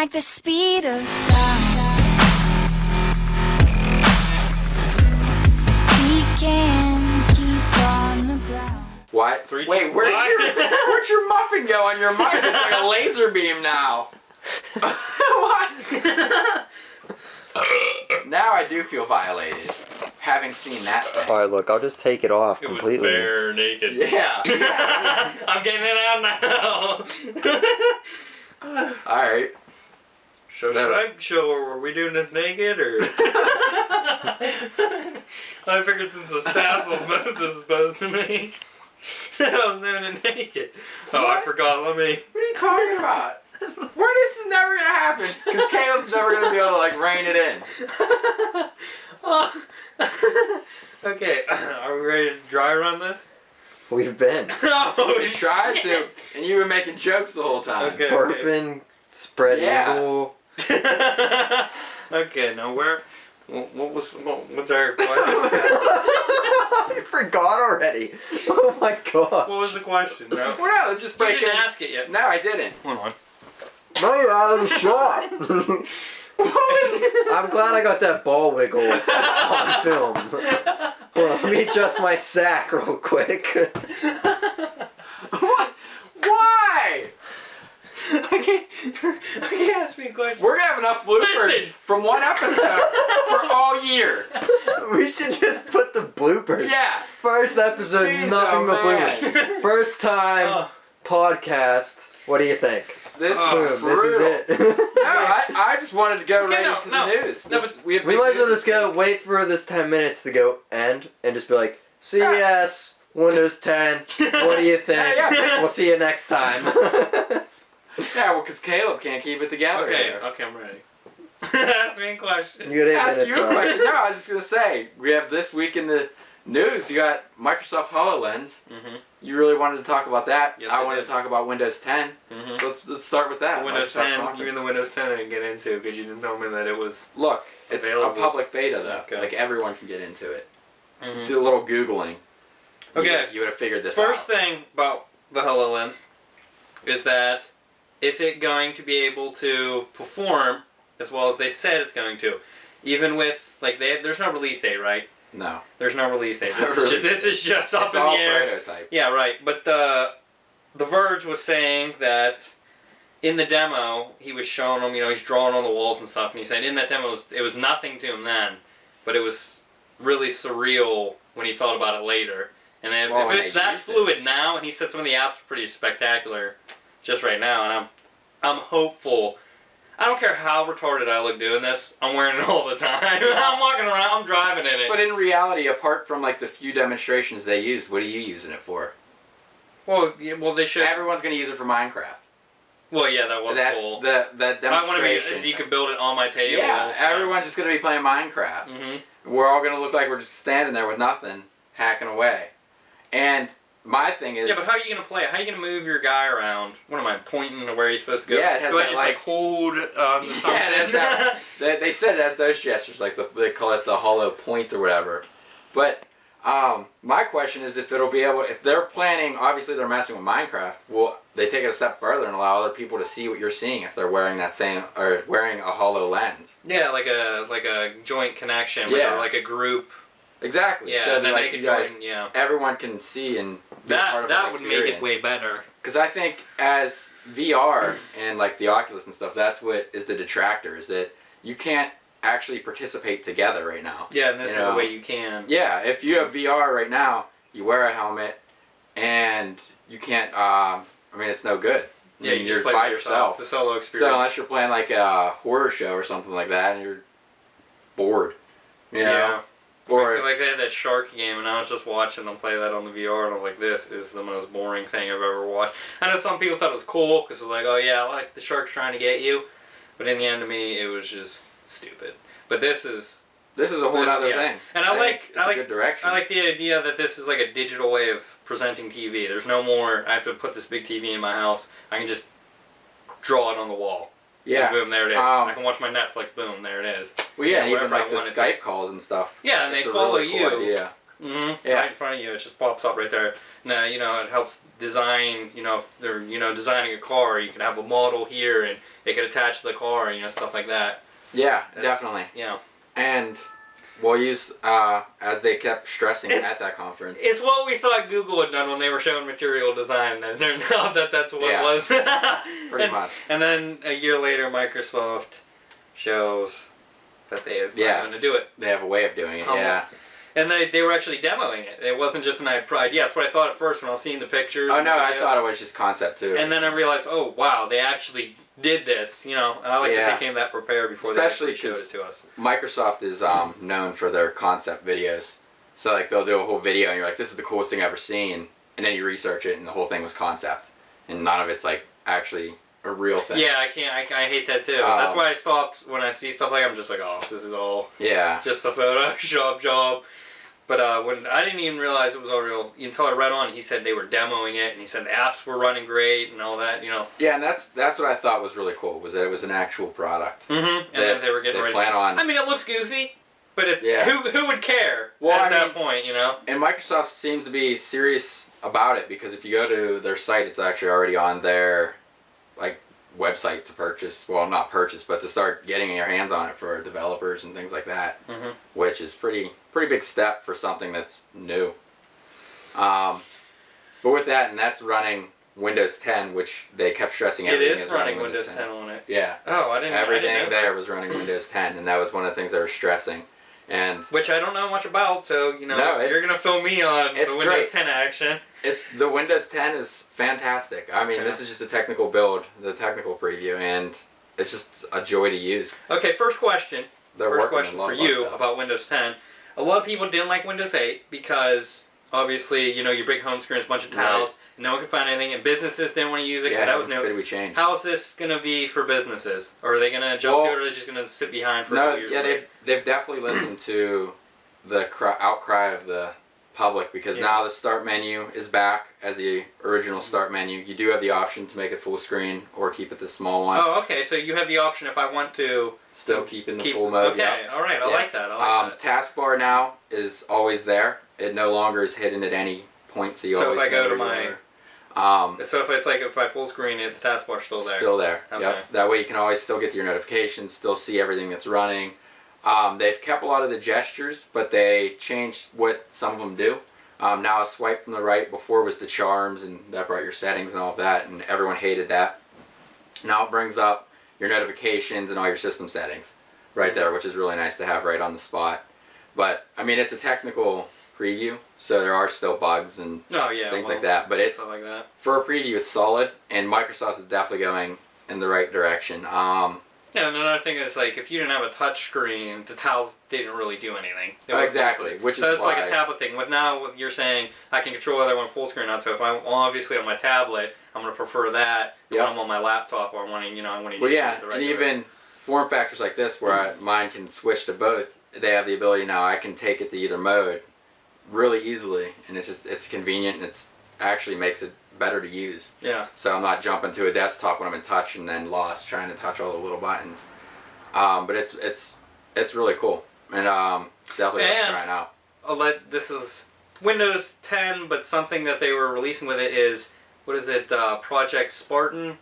like the speed of sound. We can keep on the ground. What? Wait, where'd your muffin go on your mic? It's like a laser beam now. What? Now I do feel violated, having seen that thing. Alright, look, I'll just take it off completely. It was bare naked. Yeah. I'm getting it out now. Alright. Are we doing this naked, or? I figured since the staff of Moses was supposed to me, that I was doing it naked. Oh, What? I forgot, let me. What are you talking about? Where this is never gonna happen? Because Caleb's never gonna be able to like rein it in. Okay, are we ready to dry run this? We've been. Oh, We tried to, and you were making jokes the whole time. Okay. Burping, spread Yeah. eagle. Okay, now what's our question? I forgot already. Oh my god. What was the question? No, Well, no, let's just you break didn't in. ask it yet. No, I didn't. Hold on. No, you're out of the shot. I'm glad I got that ball wiggle on film. Well, let me adjust my sack real quick. What? Why? Okay, ask me a question. We're gonna have enough bloopers Listen. from one episode for all year. We should just put the bloopers. Yeah. First episode, Jeez, nothing but man. bloopers. First time podcast. What do you think? This Oh, is Boom, this brutal. is it. No, I just wanted to go Okay, right no, into no. the news. No, This- but we have We big might as well news just go this wait for this 10 minutes to go end and just be like, CES, Windows 10, what do you think? Yeah. We'll see you next time. week. Yeah, well, because Caleb can't keep it together. Okay, here. okay, I'm ready. Ask me a question. You got 8 Ask minutes you a left. question. No, I was just gonna say we have this week in the news. You got Microsoft Hololens. Mm-hmm. You really wanted to talk about that. Yes, I I wanted did. to talk about Windows 10. Mm-hmm. So let's start with that. Windows Microsoft 10, Conference. even the Windows 10 I didn't get into because you didn't tell me that it was. Look, it's Available. a public beta though. Okay. Like everyone can get into it. Mm-hmm. Do a little googling. Okay. You would have figured this First out. thing about the HoloLens is that is it going to be able to perform as well as they said it's going to, even with like there's no release date, right? No. There's no release date. No This is just up It's in the all air. prototype. Yeah, right. But The Verge was saying that in the demo he was showing them, he's drawing on the walls and stuff, and he said in that demo it was nothing to him then, but it was really surreal when he thought about it later. And if Well, when it's they that used fluid now, and he said some of the apps are pretty spectacular just right now, and I'm hopeful. I don't care how retarded I look doing this, I'm wearing it all the time. I'm walking around, I'm driving in it. But in reality, apart from like the few demonstrations they used, what are you using it for? Well, they should. Everyone's going to use it for Minecraft. Well, yeah, that was That's cool. that I want to demonstration. be. You could build it on my table. Yeah, everyone's just going to be playing Minecraft. Mm-hmm. We're all going to look like we're just standing there with nothing, hacking away. And my thing is... Yeah, but how are you going to play it? How are you going to move your guy around? What am I, pointing to where he's supposed to go? Yeah, it has Do I that, just like- hold on the something? Yeah, it has that. They said it has those gestures, like they call it the hollow point or whatever. But my question is if it'll be able... If they're planning... Obviously, they're messing with Minecraft. Well, they take it a step further and allow other people to see what you're seeing if they're wearing that same... Or wearing a HoloLens. Yeah, like a joint connection. Yeah. Like a group. Exactly. Yeah, so and then like make you it guys, join. Yeah. everyone can see and be part of That would make it experience. way better. Because I think as VR and like the Oculus and stuff, that's what is the detractor, is that you can't actually participate together right now. Yeah, and this You is know? the way you can. Yeah, if you have VR right now, you wear a helmet and you can't, I mean, it's no good. Yeah, you you're just play by by yourself. It's a solo experience. So unless you're playing like a horror show or something like that and you're bored, you know? Yeah. Or Like they had that shark game, and I was just watching them play that on the VR, and I was like, this is the most boring thing I've ever watched. I know some people thought it was cool, because it was like, oh yeah, like the shark's trying to get you. But in the end, to me, it was just stupid. But this is a whole other thing. And I think it's I like a good direction. I like the idea that this is like a digital way of presenting TV. There's no more, I have to put this big TV in my house. I can just draw it on the wall. Yeah. Boom, there it is. I can watch my Netflix, boom, there it is. Well, yeah, Yeah, and even wherever I like the want it to. Skype calls and stuff. Yeah, and It's they a follow really cool you. idea. Mm-hmm. Yeah. Right in front of you. It just pops up right there. Now, you know, it helps design, you know, if they're, you know, designing a car, you can have a model here and it can attach to the car, you know, stuff like that. Yeah, definitely. Yeah. And we'll use, as they kept stressing It's- at that conference. It's what we thought Google had done when they were showing material design, and it turned out that that's what it was. Pretty much. And then a year later, Microsoft shows that they are going to do it. They have a way of doing it, yeah. And they were actually demoing it. It wasn't just an idea. That's what I thought at first when I was seeing the pictures. Oh, no, I thought it was just concept, too. And then I realized, oh, wow, they actually did this. You know, and I like that they came that prepared before they actually showed it to us. Microsoft is known for their concept videos. So, like, they'll do a whole video, and you're like, this is the coolest thing I've ever seen. And then you research it, and the whole thing was concept. And none of it's, like, actually a real thing. Yeah, I can't. I hate that, too. That's why I stopped when I see stuff like that. I'm just like, oh, this is all just a Photoshop job. But when I didn't even realize it was all real until I read on. He said they were demoing it, and he said the apps were running great and all that. You know. Yeah, and that's what I thought was really cool, was that it was an actual product. Mm-hmm. And then they were getting ready. Plan on. I mean, it looks goofy, but who would care at that point? You know. And Microsoft seems to be serious about it, because if you go to their site, it's actually already on their website to purchase. Well, not purchase, but to start getting your hands on it for developers and things like that, which is pretty big step for something that's new. But with that, and that's running Windows 10, which they kept stressing everything is running Windows 10 on it. Yeah. Oh, I didn't. Everything there was running Windows 10, and that was one of the things they were stressing. And which I don't know much about, so you know, you're gonna fill me on the Windows 10 action. The Windows 10 is fantastic. I mean, this is just a technical build, the technical preview, and it's just a joy to use. Okay, first question. First question for you about Windows 10. A lot of people didn't like Windows 8 because obviously, you know, your big home screen is a bunch of tiles, and no one could find anything, and businesses didn't want to use it because that was new. We changed. How is this gonna be for businesses? Or are they gonna jump to it, or are they just gonna sit behind for a couple years? Yeah, they've definitely listened to the outcry of the public, because now the start menu is back as the original start menu. You do have the option to make it full screen or keep it the small one. Oh, okay. So you have the option if I want to still keep in the full mode. Okay, all right. I like that. I like that. Taskbar now is always there. It no longer is hidden at any point, so you always know. So if I go to my so if it's like if I full screen it, the taskbar's still there. Still there. Okay. Yep. That way you can always still get your notifications, still see everything that's running. They've kept a lot of the gestures, but they changed what some of them do. Now a swipe from the right. Before was the charms, and that brought your settings and all of that, and everyone hated that. Now it brings up your notifications and all your system settings right there, which is really nice to have right on the spot. But I mean, it's a technical preview, so there are still bugs and things like that. But it's like that. For a preview, it's solid, and Microsoft is definitely going in the right direction. Yeah, and another thing is, like, if you didn't have a touch screen, the tiles didn't really do anything. Exactly, which is so it's like a tablet thing. With now, what you're saying, I can control whether I want full screen or not. So if I'm obviously on my tablet, I'm going to prefer that. When I'm on my laptop, or I want to use the right. And even form factors like this, where mine can switch to both, they have the ability now. I can take it to either mode really easily, and it's convenient, and it's actually makes it better to use. Yeah. So I'm not jumping to a desktop when I'm in touch and then lost trying to touch all the little buttons. But it's really cool, and definitely try it out. This is Windows 10, but something that they were releasing with it is, what is it? Project Spartan.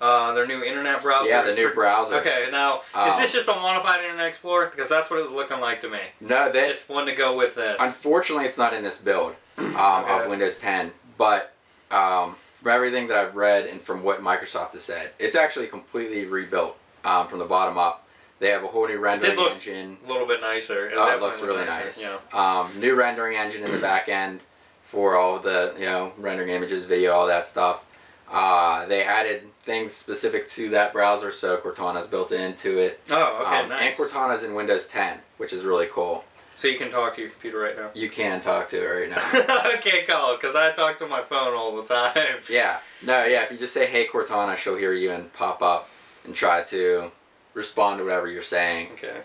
Their new internet browser. Yeah, the new browser. Okay, now is this just a modified Internet Explorer? Because that's what it was looking like to me. No, they just wanted to go with this. Unfortunately, it's not in this build of Windows 10. But from everything that I've read and from what Microsoft has said, it's actually completely rebuilt from the bottom up. They have a whole new rendering engine. A little bit nicer. It looks really nice. Yeah. New rendering engine in the back end for all of the rendering images, video, all that stuff. They added things specific to that browser, so Cortana's built into it. Oh, okay, nice. And Cortana's in Windows 10, which is really cool. So you can talk to your computer right now? You can talk to it right now. Okay, cool, because I talk to my phone all the time. Yeah. No, yeah, if you just say, hey, Cortana, she'll hear you and pop up and try to respond to whatever you're saying. Okay.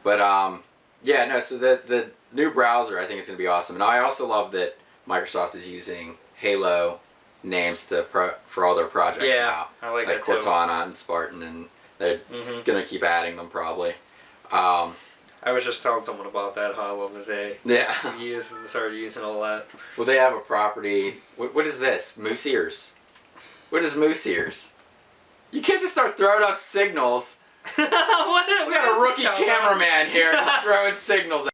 But, yeah, no, so the new browser, I think it's going to be awesome. And I also love that Microsoft is using Halo names for all their projects now. I like that Cortana and Spartan, and they're gonna keep adding them probably. I was just telling someone about that Holo the other day. Yeah. He started using all that. Well, they have a property. What is this? Moose ears. What is moose ears? You can't just start throwing up signals. We got a rookie cameraman here just throwing signals.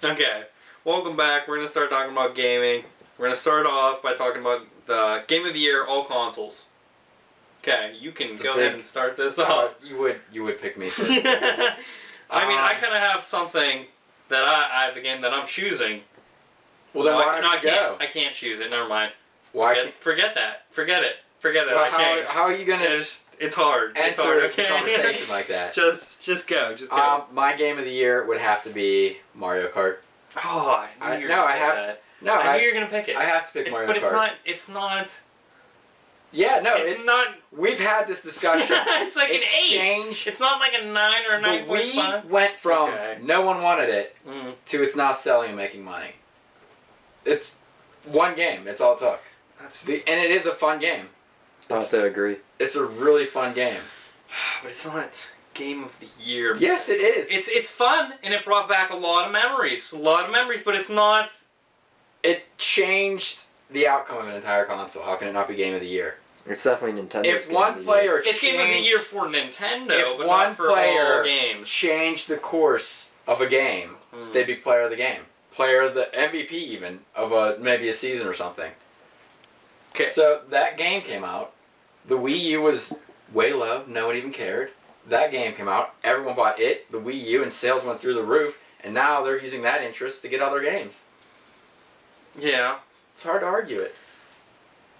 Okay, welcome back. We're going to start talking about gaming. We're going to start off by talking about the Game of the Year, all consoles. Okay, you can go ahead and start this off. You would pick me first. I mean, I kind of have something that I the game that I'm choosing. Well, then why don't you go? I can't choose it. Never mind. Why? Forget that. Forget it. Forget it. Well, I can't. how are you gonna It's hard. answer It's hard. a Okay. conversation like that? Just go. Just go. My game of the year would have to be Mario Kart. Oh, I knew you were gonna pick that. No, I knew you were gonna pick it. I have to pick Mario but Kart. it's not. Yeah, no, It's not. We've had this discussion. It's like an 8. Changed. It's not like a 9 or a 9.5. We went from no one wanted it to it's now selling and making money. It's one game. That's all it took. And it is a fun game. I have to agree. It's a really fun game. But it's not Game of the Year. Yes, it is. It's fun, and it brought back a lot of memories. But it's not. It changed the outcome of an entire console. How can it not be Game of the Year? It's definitely Nintendo's If Game one of the player Year. It's Game of the Year for Nintendo, if but one not for player all games. changed the course of a game, they'd be player of the game. Player of the MVP even of maybe a season or something. Okay. So that game came out. The Wii U was way low. No one even cared. That game came out. Everyone bought it, the Wii U, and sales went through the roof. And now they're using that interest to get other games. Yeah. It's hard to argue it.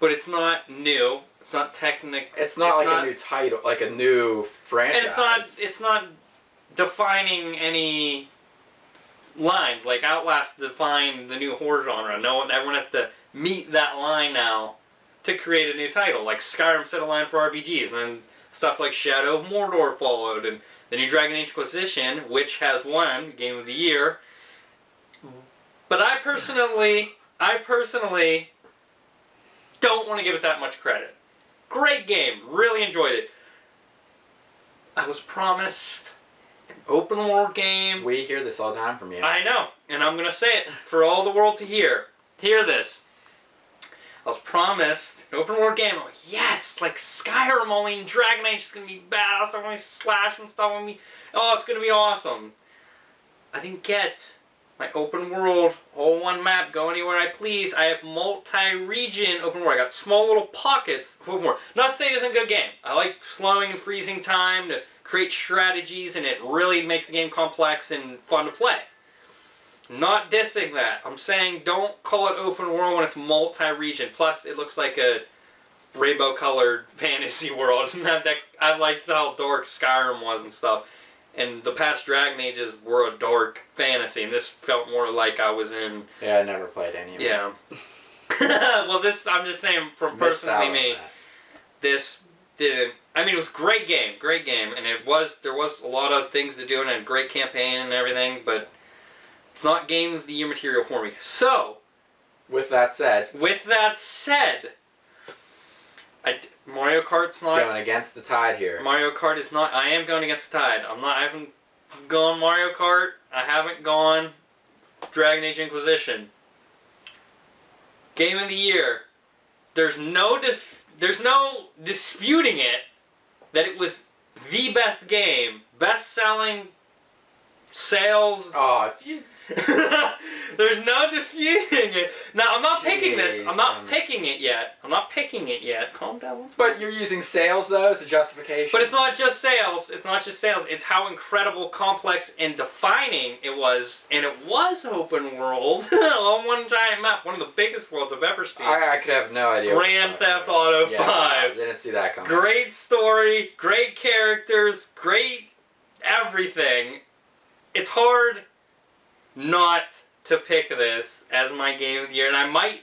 But it's not new. It's not technical. It's not a new title, like a new franchise. And it's not defining any lines. Like Outlast defined the new horror genre. Everyone has to meet that line now to create a new title. Like Skyrim set a line for RPGs, and then stuff like Shadow of Mordor followed, and the new Dragon Age Inquisition, which has won Game of the Year. But I personally don't want to give it that much credit. Great game. Really enjoyed it. I was promised an open world game. We hear this all the time from you. I know. And I'm going to say it for all the world to hear. Hear this. I was promised an open world game. I'm like, yes, like Skyrim only in Dragon Age is going to be badass. I'm going to slash and stuff on me. Oh, it's going to be awesome. I didn't get my open world, all one map, go anywhere I please. I have multi-region open world. I got small little pockets of open world. Not to say it isn't a good game. I like slowing and freezing time to create strategies, and it really makes the game complex and fun to play. Not dissing that. I'm saying don't call it open world when it's multi-region. Plus, it looks like a rainbow-colored fantasy world. I liked how dark Skyrim was and stuff. And the past Dragon Ages were a dark fantasy, and this felt more like I was in... Yeah, I never played any of it. Yeah. Well, I'm just saying, from personally me, this didn't... I mean, it was a great game, and there was a lot of things to do, and a great campaign and everything, but it's not Game of the Year material for me. So... With that said... Mario Kart's not... Going against the tide here. Mario Kart is not... I am going against the tide. I haven't gone Mario Kart. I haven't gone Dragon Age Inquisition. Game of the Year. There's no disputing it that it was the best game. Best-selling sales... Oh, if you... There's no disputing it. Now, I'm not picking this. Jeez, I'm not picking it yet. Calm down. But you're using sales, though, as a justification? But it's not just sales. It's how incredible, complex, and defining it was. And it was open world on one giant map. One of the biggest worlds I've ever seen. I could have no idea. Grand Theft Auto 5. I didn't see that coming. Great story, great characters, great everything. It's hard not to pick this as my game of the year, and I might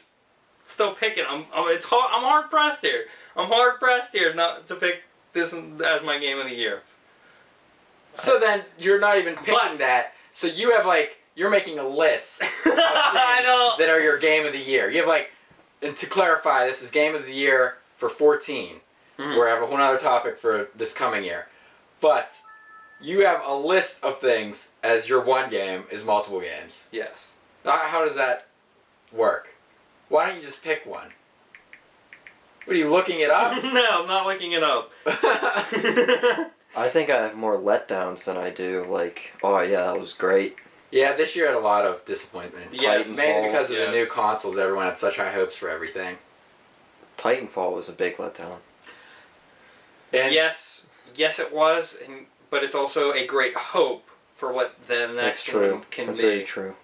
still pick it. I'm hard pressed here. I'm hard pressed here not to pick this as my game of the year. So then you're not even picking that. So you have you're making a list of I know. that are your game of the year. You have and to clarify, this is game of the year for 14. Where I have a whole other topic for this coming year. But you have a list of things as your one game is multiple games. Yes. How does that work? Why don't you just pick one? What are you looking it up? No, I'm not looking it up. I think I have more letdowns than I do. Like, oh yeah, that was great. Yeah, this year had a lot of disappointments. Yes. Mainly because of the Yes. new consoles. Everyone had such high hopes for everything. Titanfall was a big letdown. And Yes, it was, but it's also a great hope for what the That's next true. one can That's be. very true.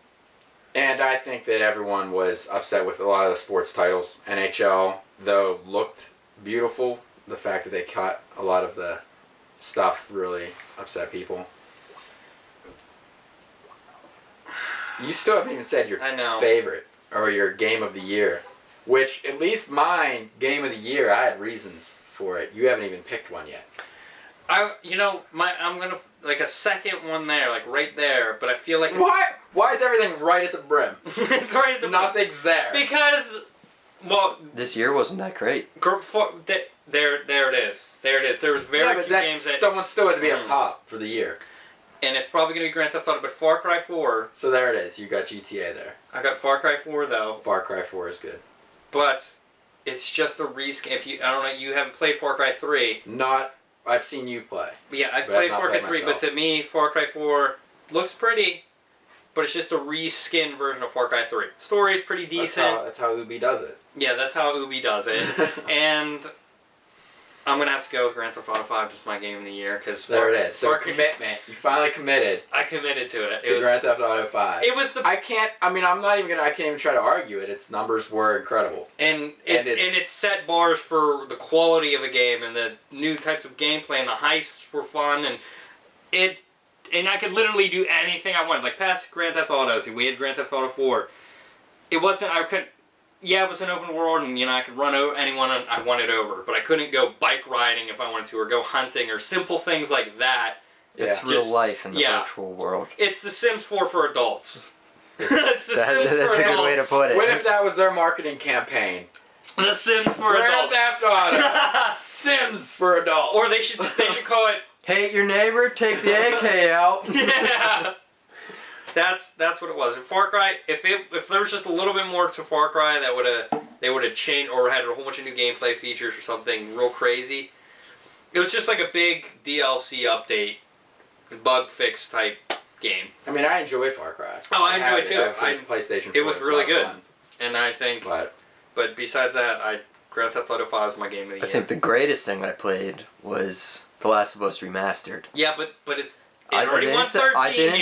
And I think that everyone was upset with a lot of the sports titles. NHL, though, looked beautiful. The fact that they cut a lot of the stuff really upset people. You still haven't even said your I know. favorite or your game of the year. Which, at least mine, game of the year, I had reasons for it. You haven't even picked one yet. I'm gonna like a second one there, like right there, but I feel like Why is everything right at the brim? it's right at the Nothing's there. because, well, This year wasn't that great. there it is. There it is. There was very Yeah, but few games that someone still had to be up top for the year. and it's probably gonna be Grand Theft Auto, but Far Cry 4. So there it is. You got GTA there. I got Far Cry 4 though, Far Cry 4 is good. but it's just a reskin. I don't know, you haven't played Far Cry 3. I've seen you play. Yeah, I've But played I've not Far Cry played 3, but myself. to me, Far Cry 4 looks pretty, but it's just a reskin version of Far Cry 3. Story is pretty decent. That's how Ubi does it. Yeah, that's how Ubi does it. And I'm going to have to go with Grand Theft Auto 5 as my game of the year. Cause There it is. So commitment. You finally committed I committed to it. to Grand Theft Auto 5. It was the... I can't even try to argue it. Its numbers were incredible. And it set bars for the quality of a game and the new types of gameplay and the heists were fun and I could literally do anything I wanted. Like past Grand Theft Autos, we had Grand Theft Auto 4. It wasn't, it was an open world and I could run over anyone I wanted over, but I couldn't go bike riding if I wanted to or go hunting or simple things like that. It's Yeah. real life in the virtual world. It's The Sims 4 for adults. It's The Sims for That's a good way to adults. put it. What if that was their marketing campaign? The Sims for Grand adults. Theft Auto. Sims for adults. Or they should call it. Hate your neighbor, take the AK out. Yeah. That's what it was. In Far Cry, if there was just a little bit more to Far Cry, they would have changed or had a whole bunch of new gameplay features or something real crazy. It was just like a big DLC update, bug fix type game. I mean, I enjoy Far Cry. Oh, I enjoy it too. I have it for PlayStation 4. It was It's really a lot of good. fun. And I think, but besides that, Grand Theft Auto 5 is my game of the year. I think the greatest thing I played was The Last of Us Remastered. Yeah, but it I already won 13 I didn't game of the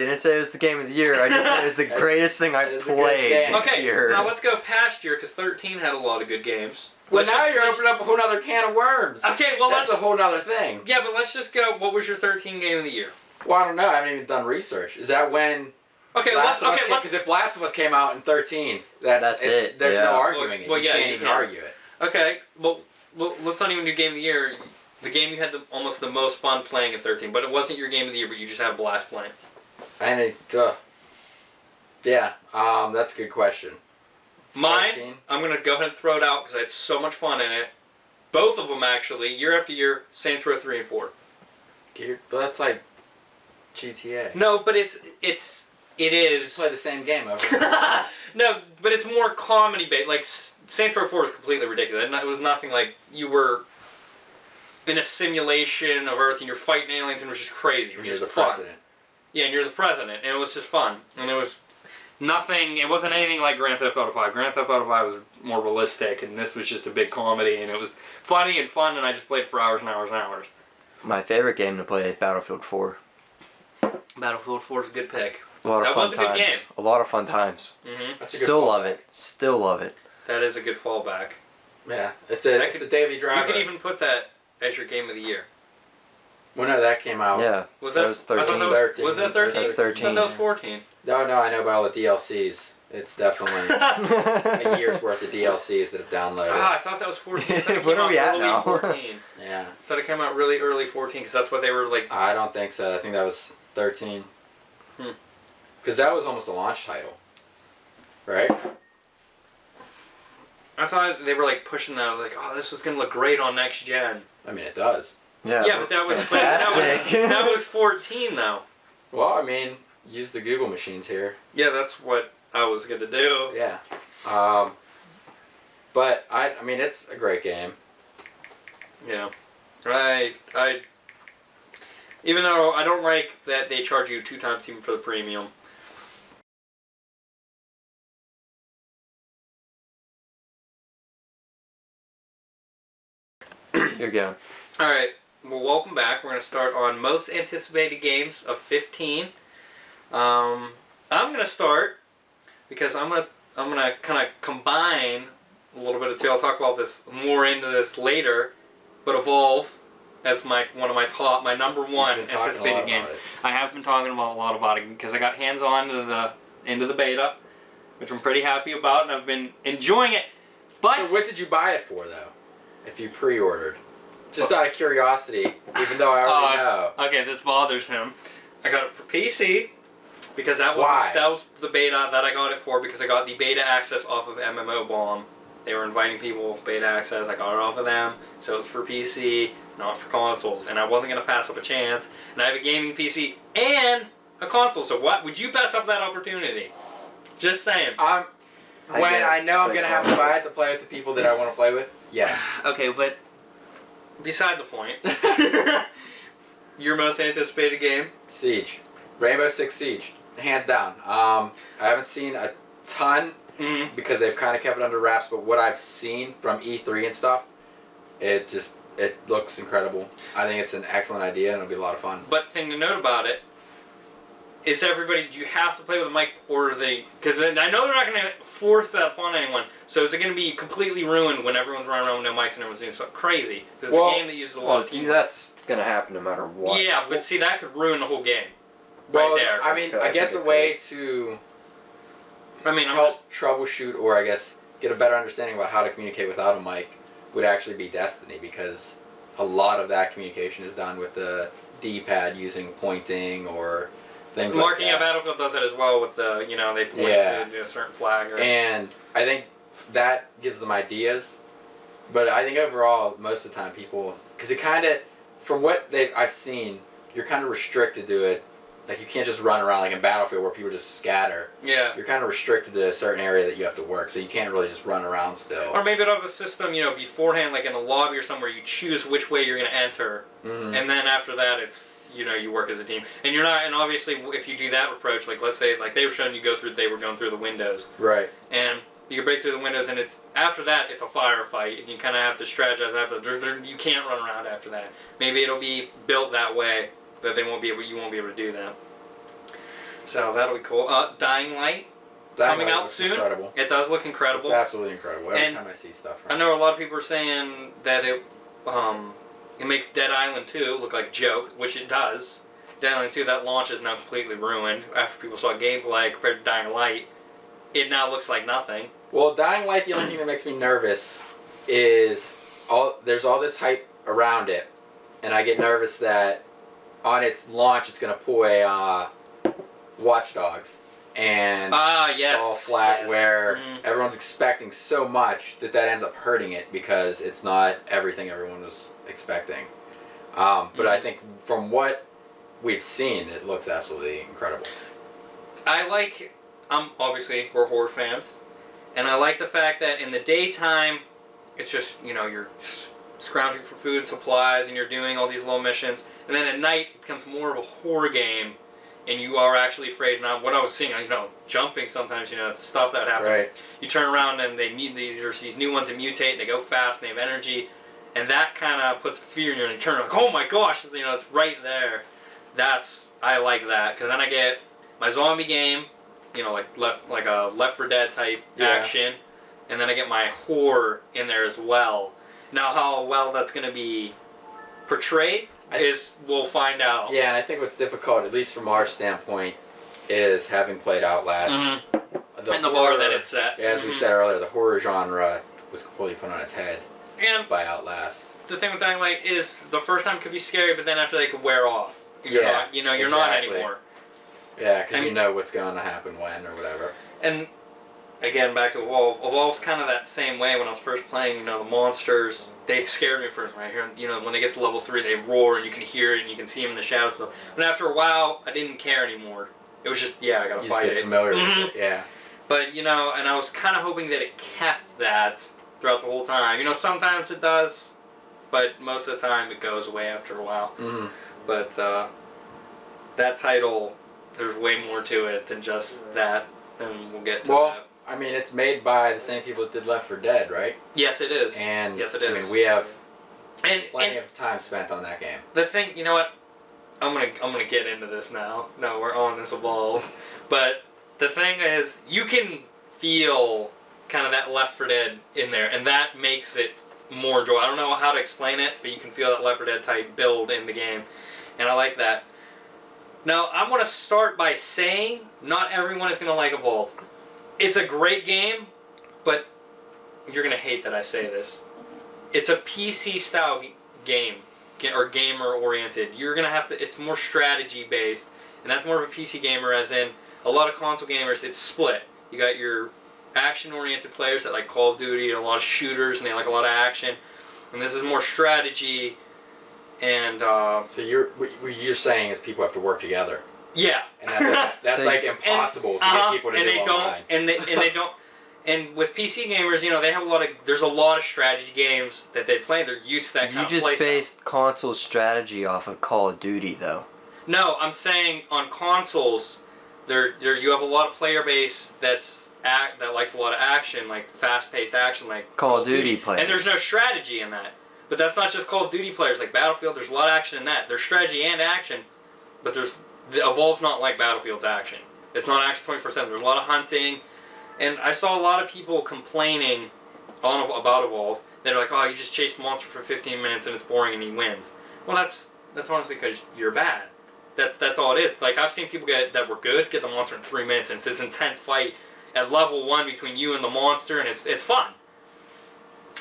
year. say it was the game of the year. I just said it was the greatest thing I That is a good played game. this Okay, year. now let's go past year because 13 had a lot of good games. Well, now you're opening up a whole other can of worms. Okay, well That's a whole other thing. Yeah, but let's just go. What was your 13 game of the year? Well, I don't know. I haven't even done research. Is that when Okay, Last of Us let's. Because if Last of Us came out in 13, that's it. There's yeah. no arguing it. Well, you yeah, can't you even can't. argue it. Okay, well, let's not even do game of the year. The game you had almost the most fun playing at 13, but it wasn't your game of the year, but you just had a blast playing. Yeah, that's a good question. Mine, 13? I'm going to go ahead and throw it out because I had so much fun in it. Both of them, actually, year after year, Saints Row 3 and 4. But that's like GTA. No, but it is... Play the same game over and over. No, but it's more comedy based. Like Saints Row 4 is completely ridiculous. It was nothing like you were in a simulation of Earth and you're fighting aliens and it was just crazy. It was You're just the fun. president. Yeah, and you're the president, and it was just fun. And it was nothing. It wasn't anything like Grand Theft Auto 5. Grand Theft Auto 5 was more realistic, and this was just a big comedy, and it was funny and fun. And I just played for hours and hours and hours. My favorite game to play, Battlefield 4. Battlefield 4 is a good pick. A lot of That fun was a good times. game. A lot of fun times. Mm-hmm. That's a good Still fallback. love it. Still love it. That is a good fallback. Yeah, it's a daily driver. You could even put that as your game of the year. Well, no, that came out. Yeah. Was that that was I thought 13. that was 13. Was that 13? That's I 13. thought that was 14. No, I know about all the DLCs. It's definitely a year's worth of DLCs that have downloaded. Ah, I thought that was 14. I thought it What came are we out at early now? 14. Yeah. I thought it came out really early 14 because that's what they were like. I don't think so. I think that was 13. Hmm. Because that was almost a launch title. Right? I thought they were like pushing that, like, oh, this was gonna look great on next gen. I mean, it does. Yeah, Yeah, but that was that was 14 though. Well, I mean, use the Google machines here. Yeah, that's what I was gonna do. Yeah. But I mean, it's a great game. Yeah. I even though I don't like that they charge you 2 times even for the premium. You're going. Alright, well, welcome back. We're going to start on most anticipated games of 15. I'm going to start because I'm going to kind of combine a little bit of two. I'll talk about this more into this later, but Evolve as my number one anticipated game. I have been talking about a lot about it because I got hands-on into the beta, which I'm pretty happy about, and I've been enjoying it. But So what did you buy it for, though? If you pre-ordered? Just out of curiosity, even though I already know. Okay, this bothers him. I got it for PC because that Why? was the beta that I got it for because I got the beta access off of MMO Bomb. They were inviting people beta access. I got it off of them, so it's for PC, not for consoles. And I wasn't gonna pass up a chance. And I have a gaming PC and a console. So what would you pass up that opportunity? Just saying. When I know I'm gonna have to buy it to play with the people that I want to play with. Yeah. Okay, but beside the point. Your most anticipated game? Siege. Rainbow Six Siege. Hands down. I haven't seen a ton because they've kind of kept it under wraps, but what I've seen from E3 and stuff, it looks incredible. I think it's an excellent idea and it'll be a lot of fun. But the thing to note about it is everybody, do you have to play with a mic or because I know they're not going to force that upon anyone, so is it going to be completely ruined when everyone's running around with no mics and everyone's doing something crazy? Because it's a game that uses a lot of teamwork. That's gonna happen no matter what. Yeah, but see, that could ruin the whole game. Well, right there. I mean, Okay, I guess a way to help troubleshoot or I guess get a better understanding about how to communicate without a mic would actually be Destiny, because a lot of that communication is done with the D-pad using pointing or things like that. Marking a Battlefield does it as well with the, they point to a certain flag. And I think that gives them ideas. But I think overall, most of the time people, because it kind of, from what I've seen, you're kind of restricted to it. Like you can't just run around like in Battlefield where people just scatter. Yeah. You're kind of restricted to a certain area that you have to work, so you can't really just run around still. Or maybe it'll have a system, beforehand, like in a lobby or somewhere, you choose which way you're going to enter. Mm-hmm. And then after that, it's, you work as a team. And you're not, and obviously if you do that approach, like let's say, like they were showing they were going through the windows. Right. And you can break through the windows, and after that, it's a firefight, and you kind of have to strategize after. You can't run around after that. Maybe it'll be built that way, but you won't be able to do that. So that'll be cool. Dying Light coming out soon. Incredible. It does look incredible. It's absolutely incredible. Every time I see stuff from I know a lot of people are saying that it makes Dead Island 2 look like a joke, which it does. Dead Island 2, that launch is now completely ruined. After people saw gameplay compared to Dying Light, it now looks like nothing. Well, Dying Light, the only thing that makes me nervous is there's all this hype around it, and I get nervous that on its launch it's going to pull a Watch Dogs and yes, fall flat, yes. where everyone's expecting so much that ends up hurting it because it's not everything everyone was expecting. But I think from what we've seen, it looks absolutely incredible. Obviously, we're horror fans, and I like the fact that in the daytime, it's just, you're scrounging for food and supplies, and you're doing all these little missions, and then at night, it becomes more of a horror game, and you are actually afraid. Now, what I was seeing, jumping sometimes, the stuff that happens. Right. You turn around, and there's these new ones that mutate, and they go fast, and they have energy, and that kind of puts fear in you, and you turn around, like, oh my gosh, it's right there. I like that, because then I get my zombie game, like a Left 4 Dead type action, and then I get my horror in there as well. Now, how well that's going to be portrayed we'll find out. Yeah, and I think what's difficult, at least from our standpoint, is having played Outlast. And the bar that it's at. As we said earlier, the horror genre was completely put on its head by Outlast. The thing with Dying Light is the first time could be scary, but then after they could wear off. You're not anymore. Yeah, because you know what's going to happen when or whatever. And again, back to Evolve. Evolve's kind of that same way. When I was first playing, you know, the monsters, they scared me first. When I hear, you know, when they get to level 3, they roar and you can hear it and you can see them in the shadows. So, but after a while, I didn't care anymore. It was just, yeah, I gotta You fight just get it. familiar with it, yeah. But, you know, and I was kind of hoping that it kept that throughout the whole time. You know, sometimes it does, but most of the time it goes away after a while. Mm-hmm. But that title, there's way more to it than just that, and we'll get to that. I mean, it's made by the same people that did Left 4 Dead, right? Yes, it is. And yes, it is. I mean, we have plenty and of time spent on that game. the thing, you know what? I'm gonna get into this now. No, we're on this Evolve. But the thing is, you can feel kind of that Left 4 Dead in there, and that makes it more enjoyable. I don't know how to explain it, but you can feel that Left 4 Dead type build in the game, and I like that. Now, I'm going to start by saying not everyone is going to like Evolve. It's a great game, but you're going to hate that I say this. It's a PC-style game, or gamer-oriented. You're going to have to, it's more strategy-based, and that's more of a PC gamer, as in a lot of console gamers, it's split. You got your action-oriented players that like Call of Duty and a lot of shooters, and they like a lot of action. And this is more strategy, and So what you're saying is people have to work together, yeah, and that's So- like impossible to get people to and do they online. don't, and they don't. And with PC gamers, you know, they have there's a lot of strategy games that they play. They're used to that You kind of just play style. based console strategy off of Call of Duty, though. No, I'm saying on consoles, there you have a lot of player base that likes a lot of action, like fast-paced action, like Call of Duty players. And there's no strategy in that. But that's not just Call of Duty players, like Battlefield. There's a lot of action in that. There's strategy and action, but the Evolve's not like Battlefield's action. It's not action 24/7. There's a lot of hunting, and I saw a lot of people complaining about Evolve. They're like, "Oh, you just chase the monster for 15 minutes and it's boring and he wins." Well, that's honestly because you're bad. That's all it is. Like, I've seen people that were good get the monster in 3 minutes, and it's this intense fight at level 1 between you and the monster, and it's fun.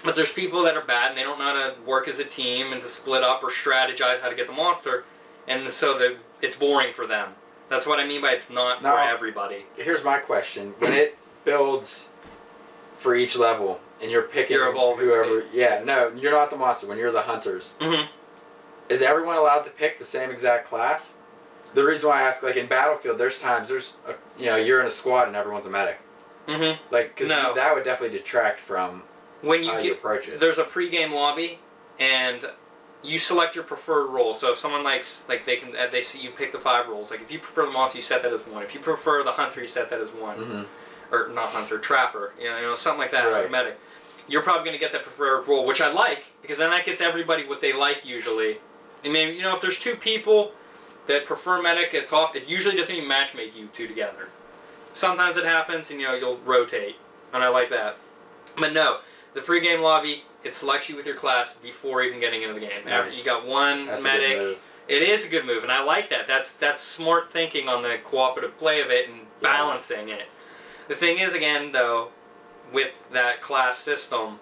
But there's people that are bad and they don't know how to work as a team and to split up or strategize how to get the monster, and so it's boring for them. That's what I mean by it's not for everybody. Here's my question: when it builds for each level, and you're picking You're evolving whoever, state. yeah, no, you're not the monster. When you're the hunters, Mm-hmm. is everyone allowed to pick the same exact class? The reason why I ask, like in Battlefield, you're in a squad and everyone's a medic. Mm-hmm. Like, because No. that would definitely detract from When you how you approach it. there's a pre-game lobby, and you select your preferred role. So if someone likes, like they see you pick the 5 roles. Like if you prefer the monster, you set that as 1. If you prefer the hunter, you set that as 1. Mm-hmm. Or not hunter, trapper. You know, something like that. Or Right. medic. You're probably going to get that preferred role, which I like, because then that gets everybody what they like usually. And maybe, you know, if there's 2 people that prefer medic at top, it usually doesn't even matchmake you 2 together. Sometimes it happens, and you know, you'll rotate, and I like that. But no, the pre-game lobby, it selects you with your class before even getting into the game. Nice. After you got one That's a good medic, move. it is a good move, and I like that. That's smart thinking on the cooperative play of it and balancing it. The thing is, again, though, with that class system,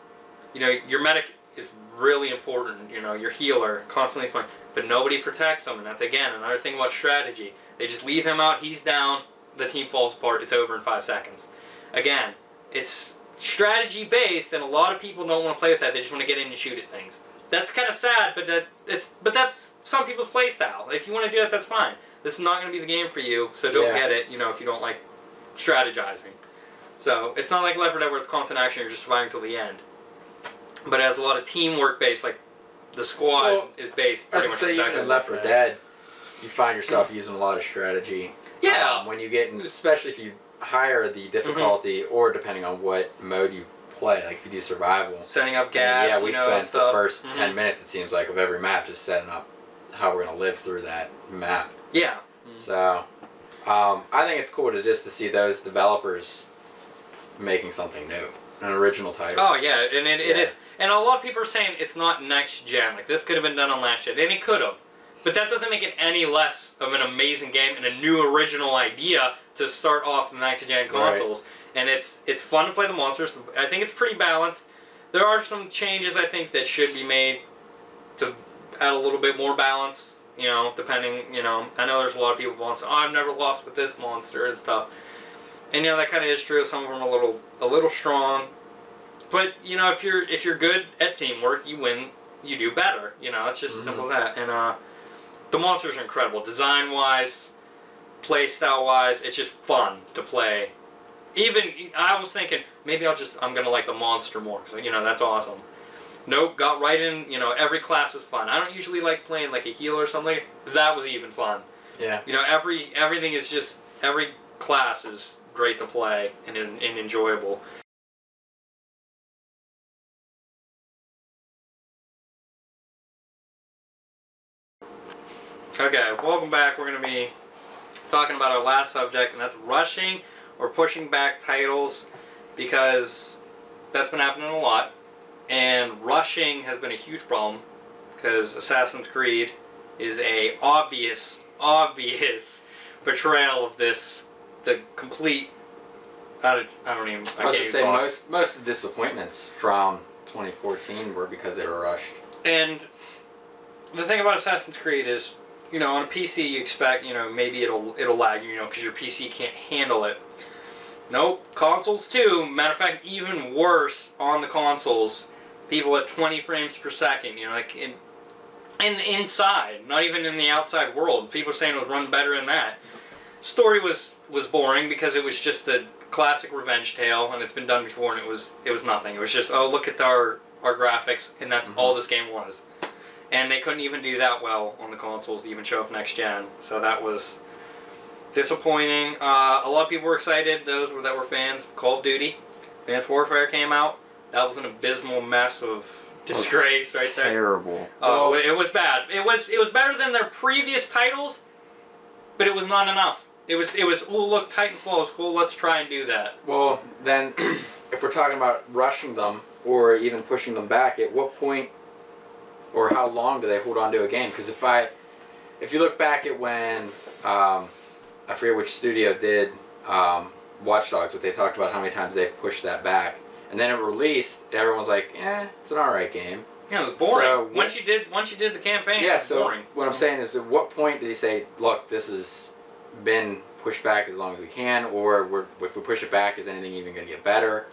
you know, your medic is really important. You know, your healer constantly, but nobody protects him, and that's again another thing about strategy. They just leave him out. He's down. The team falls apart. It's over in 5 seconds. Again, it's strategy based, and a lot of people don't want to play with that. They just want to get in and shoot at things. That's kind of sad, but that's some people's play style. If you want to do that, that's fine. This is not going to be the game for you, so don't get it. You know, if you don't like strategizing. So it's not like Left 4 Dead where it's constant action. You're just surviving till the end. But it has a lot of teamwork based, like the squad is based pretty much Even in Left 4 Dead, you find yourself using a lot of strategy. Yeah. When you get, especially if you higher the difficulty, or depending on what mode you play, like if you do survival. Setting up gas. Yeah, we spent the stuff. first 10 minutes, it seems like, of every map just setting up how we're gonna live through that map. Yeah. So, I think it's cool to see those developers making something new, an original title. Oh yeah, and it is. And a lot of people are saying it's not next gen. Like this could have been done on last gen, and it could have. But that doesn't make it any less of an amazing game and a new original idea to start off the next gen consoles. Right. And it's fun to play the monsters. I think it's pretty balanced. There are some changes I think that should be made to add a little bit more balance. You know, depending. You know, I know there's a lot of people who want to say, "Oh, I've never lost with this monster and stuff." And that kind of is true. Some of them are a little strong, but if you're good at teamwork, you win. You do better. It's just as simple as that. And the monsters are incredible, design wise, play style wise. It's just fun to play. Even I was thinking maybe I'm gonna like the monster more because that's awesome. Nope, got right in. Every class is fun. I don't usually like playing like a healer or something. That was even fun. Yeah. Everything is just every class is great to play and enjoyable. Okay, welcome back. We're going to be talking about our last subject, and that's rushing or pushing back titles, because that's been happening a lot. And rushing has been a huge problem, because Assassin's Creed is a obvious portrayal of this, the complete... I don't even... I was going to say, most of the disappointments from 2014 were because they were rushed. And the thing about Assassin's Creed is, on a PC you expect, maybe it'll lag, because your PC can't handle it. Nope, consoles too. Matter of fact, even worse on the consoles. People at 20 frames per second, like in the inside, not even in the outside world. People saying it was run better than that. Story was boring because it was just a classic revenge tale, and it's been done before, and it was nothing. It was just, oh, look at our graphics, and that's all this game was. And they couldn't even do that well on the consoles to even show up next gen. So that was disappointing. A lot of people were excited, those that were fans of Call of Duty. Advanced Warfare came out. That was an abysmal mess of disgrace right there. Terrible. Oh, it was bad. It was better than their previous titles, but it was not enough. It was oh, look, Titanfall is cool, let's try and do that. Well, then, if we're talking about rushing them or even pushing them back, at what point or how long do they hold on to a game? Because if you look back at when, I forget which studio did Watch Dogs, but they talked about how many times they've pushed that back. And then it released, everyone was like, it's an alright game. Yeah, it was boring. So once you did the campaign, yeah, it was so boring. what I'm saying is, at what point did you say, look, this has been pushed back as long as we can, or if we push it back, is anything even going to get better?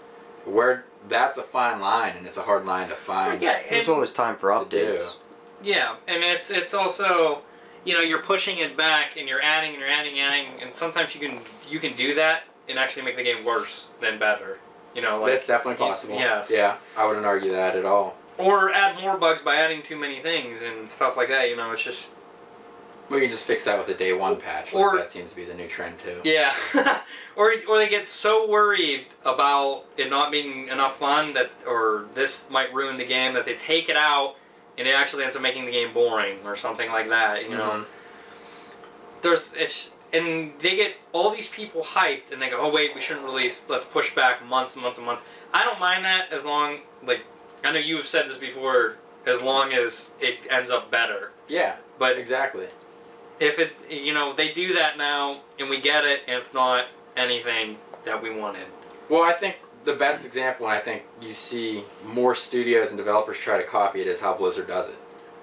That's a fine line, and it's a hard line to find. Yeah, There's always time for updates. Yeah, and it's also, you're pushing it back, and you're adding, and sometimes you can do that and actually make the game worse than better. That's definitely possible. Yes. Yeah, I wouldn't argue that at all. Or add more bugs by adding too many things and stuff like that. It's just... We can just fix that with a day one patch. That seems to be the new trend too. Yeah. or they get so worried about it not being enough fun or this might ruin the game, that they take it out and it actually ends up making the game boring or something like that. And they get all these people hyped, and they go, oh wait, we shouldn't release, let's push back months and months and months. I don't mind that as long, I know you have said this before, as long as it ends up better. Yeah, but exactly. If they do that now, and we get it, and it's not anything that we wanted. Well, I think the best example, and I think you see more studios and developers try to copy it, is how Blizzard does it.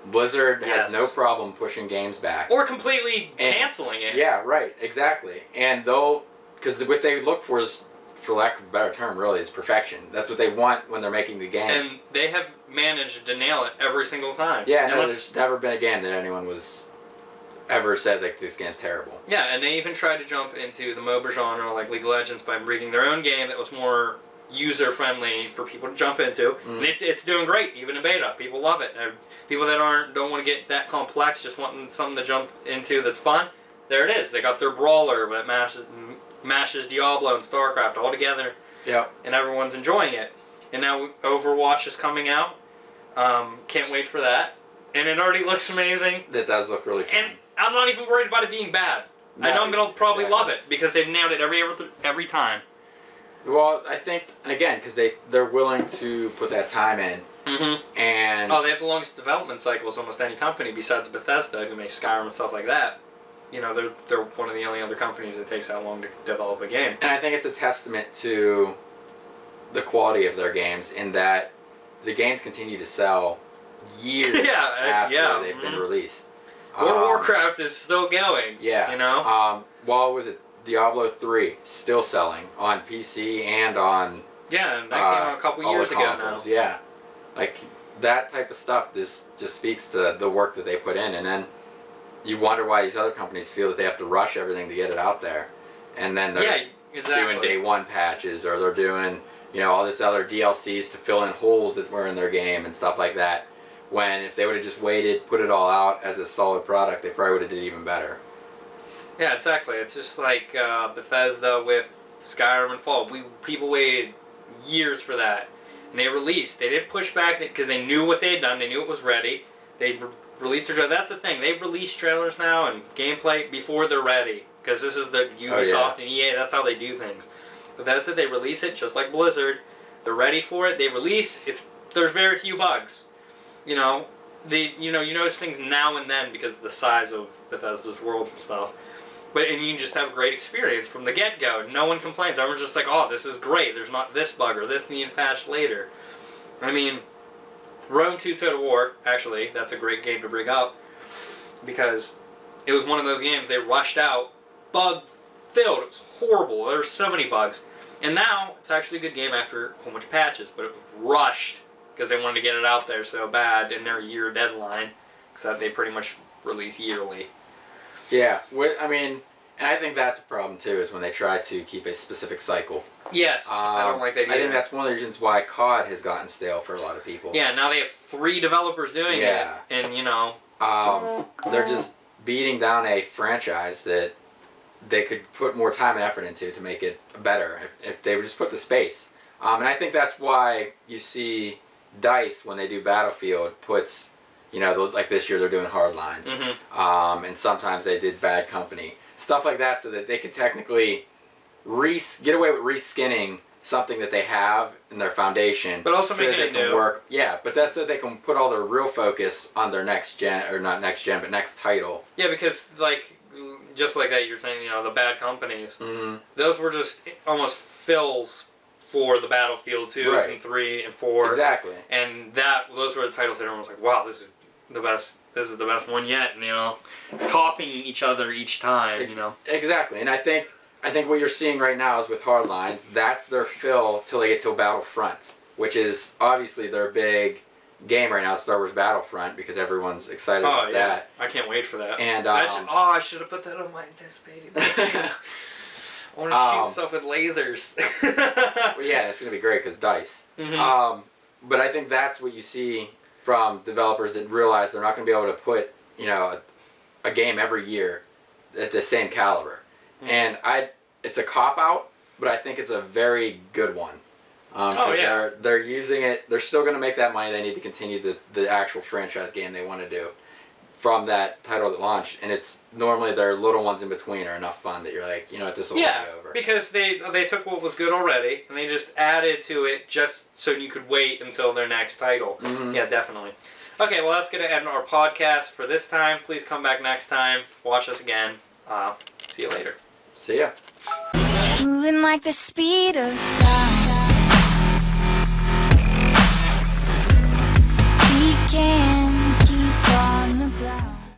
Blizzard has no problem pushing games back. Or completely canceling it. Yeah, right, exactly. And because what they look for is, for lack of a better term, really, is perfection. That's what they want when they're making the game. And they have managed to nail it every single time. Yeah, no, there's never been a game that anyone ever said like this game's terrible. Yeah, and they even tried to jump into the MOBA genre like League of Legends by bringing their own game that was more user-friendly for people to jump into. And it's doing great, even in beta. People love it. People that don't want to get that complex, just wanting something to jump into that's fun, there it is. They got their brawler that mashes Diablo and StarCraft all together. Yep. And everyone's enjoying it. And now Overwatch is coming out. Can't wait for that. And it already looks amazing. That does look really fun. And I'm not even worried about it being bad. No, I know I'm going to probably love it, because they've nailed it every time. Well, I think, again, because they're willing to put that time in. Mm-hmm. And they have the longest development cycles almost any company besides Bethesda, who makes Skyrim and stuff like that. They're one of the only other companies that takes that long to develop a game. And I think it's a testament to the quality of their games, in that the games continue to sell years after they've been released. World of Warcraft is still going. Yeah. Well, was it Diablo 3 still selling on PC and on Yeah, and that came out a couple all years the ago consoles. now. Yeah, like that type of stuff just speaks to the work that they put in, and then you wonder why these other companies feel that they have to rush everything to get it out there, and then they're Yeah, exactly. doing day one patches, or they're doing all this other DLCs to fill in holes that were in their game and stuff like that. When if they would have just waited, put it all out as a solid product, they probably would have did even better. Yeah, exactly. It's just like Bethesda with Skyrim and Fallout. People waited years for that, and they released. They didn't push back because they knew what they had done. They knew it was ready. They released their trailer. That's the thing. They release trailers now and gameplay before they're ready, because this is the Ubisoft and EA. That's how they do things. Bethesda, they release it just like Blizzard. They're ready for it. They release it. There's very few bugs. You notice things now and then because of the size of Bethesda's world and stuff. And you just have a great experience from the get-go. No one complains. Everyone's just like, oh, this is great. There's not this bug or this needed patched later. I mean, Rome 2 Total War, actually, that's a great game to bring up, because it was one of those games they rushed out, bug-filled. It was horrible. There were so many bugs. And now, it's actually a good game after a whole bunch of patches, but it was rushed because they wanted to get it out there so bad in their year deadline, because they pretty much release yearly. Yeah, and I think that's a problem too, is when they try to keep a specific cycle. Yes, I don't like that either. I think that's one of the reasons why COD has gotten stale for a lot of people. Yeah, now they have 3 developers doing it, and they're just beating down a franchise that they could put more time and effort into to make it better if they would just put the space. And I think that's why you see DICE, when they do Battlefield, puts, like this year they're doing Hardlines. Mm-hmm. And sometimes they did Bad Company. Stuff like that, so that they could technically get away with reskinning something that they have in their foundation. But also so making that it they can new. work. Yeah, but that's so they can put all their real focus on their next gen, or not next gen, but next title. Yeah, because, just like that, you're saying, the Bad Companies, those were just almost fills for the Battlefield 2s and 3 and 4. Exactly. And those were the titles that everyone was like, wow, this is the best one yet, topping each other each time, Exactly. And I think what you're seeing right now is with Hardlines, that's their fill till they get to Battlefront, which is obviously their big game right now, Star Wars Battlefront, because everyone's excited about that. I can't wait for that. And I should have put that on my anticipated thing. I want to shoot stuff with lasers. Well, yeah, it's going to be great because DICE. Mm-hmm. But I think that's what you see from developers that realize they're not going to be able to put, a game every year at the same caliber. Mm-hmm. And it's a cop-out, but I think it's a very good one. They're using it. They're still going to make that money. They need to continue the actual franchise game they want to do from that title that launched, and it's normally their little ones in between are enough fun that you're like, this will be over. Because they took what was good already and they just added to it just so you could wait until their next title. Mm-hmm. Yeah, definitely. Okay, well, that's going to end our podcast for this time. Please come back next time. Watch us again. See you later. See ya. Moving like the speed of sound.